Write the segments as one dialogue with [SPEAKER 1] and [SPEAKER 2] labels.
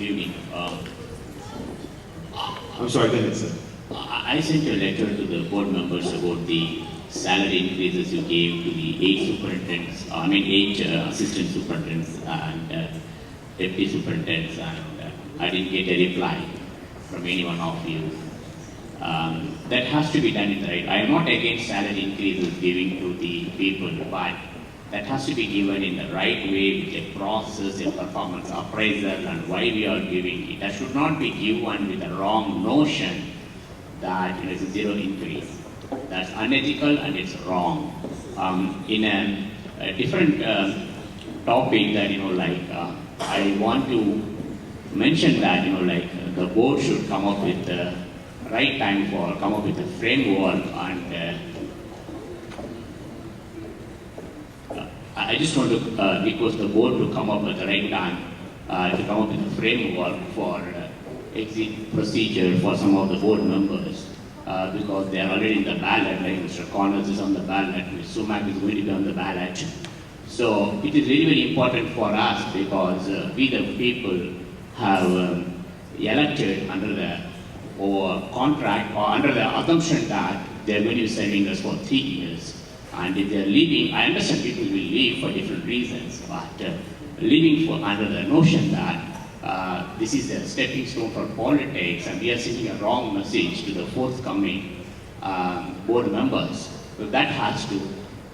[SPEAKER 1] evening.
[SPEAKER 2] I'm sorry, go ahead, sir.
[SPEAKER 1] I sent a letter to the board members about the salary increases you gave to the 8 assistant superintendents and deputy superintendents, and I didn't get a reply from any one of you. That has to be done in the right. I am not against salary increases giving to the people, but that has to be given in the right way with a process, a performance appraisal, and why we are giving it. That should not be given with the wrong notion that it's a zero increase. That's unethical and it's wrong. In a different topic that, I want to mention that, the board should come up with the right time come up with a framework, and I just want to request the board to come up with the right time to come up with a framework for exit procedure for some of the board members because they are already in the ballot, like Mr. Connors is on the ballot, Ms. Sumak is going to be on the ballot. So it is very, very important for us because we the people have elected under the contract or under the assumption that they are going to be serving us for 3 years. And if they are leaving, I understand people will leave for different reasons, but leaving under the notion that this is a stepping stone for politics and we are sending a wrong message to the forthcoming board members. So that has to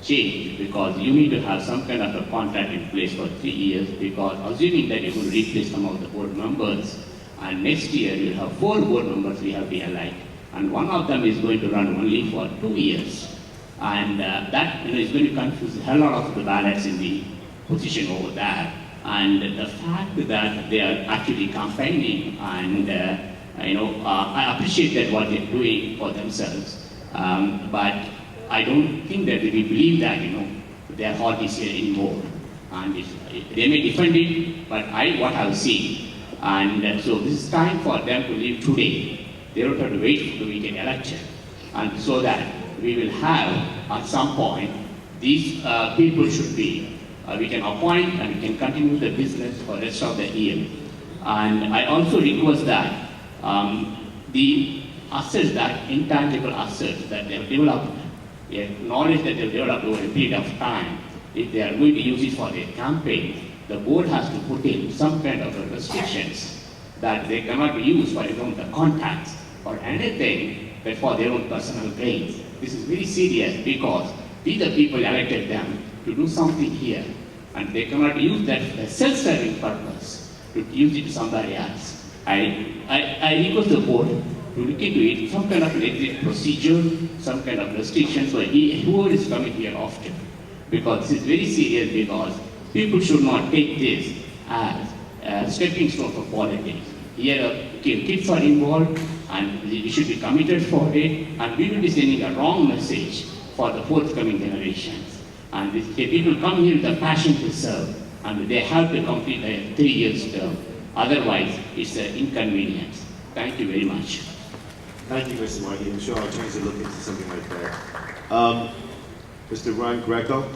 [SPEAKER 1] change because you need to have some kind of a contract in place for 3 years because assuming that you're going to replace some of the board members and next year you'll have 4 board members we have to elect and one of them is going to run only for 2 years. And that is going to confuse a hell lot of the ballots in the position over there. And the fact that they are actually campaigning and I appreciate that what they're doing for themselves, but I don't think that we believe that their heart is here anymore. And they may defend it, but what I've seen, and so this is time for them to leave today. They don't have to wait for the weekend election, and so that we will have at some point these people should be. We can appoint and we can continue the business for the rest of the year. And I also request that the assets, that intangible assets that they have developed, knowledge that they have developed over a period of time, if they are going to use it for their campaign, the board has to put in some kind of restrictions that they cannot be used for their own contacts or anything but for their own personal gains. This is very serious because we the people elected them to do something here and they cannot use that for a self-serving purpose to use it to somebody else. I request the board to look into it, some kind of an exit procedure, some kind of restrictions for whoever is coming here often. Because this is very serious because people should not take this as a stepping stone for politics. Here kids are involved and we should be committed for it and we will be sending a wrong message for the forthcoming generations. And the people come here with a passion to serve and they have to complete a 3 years term. Otherwise, it's an inconvenience. Thank you very much.
[SPEAKER 2] Thank you, Mr. Mahi. I'm sure our attorneys will look into something like that. Mr. Ron Greco.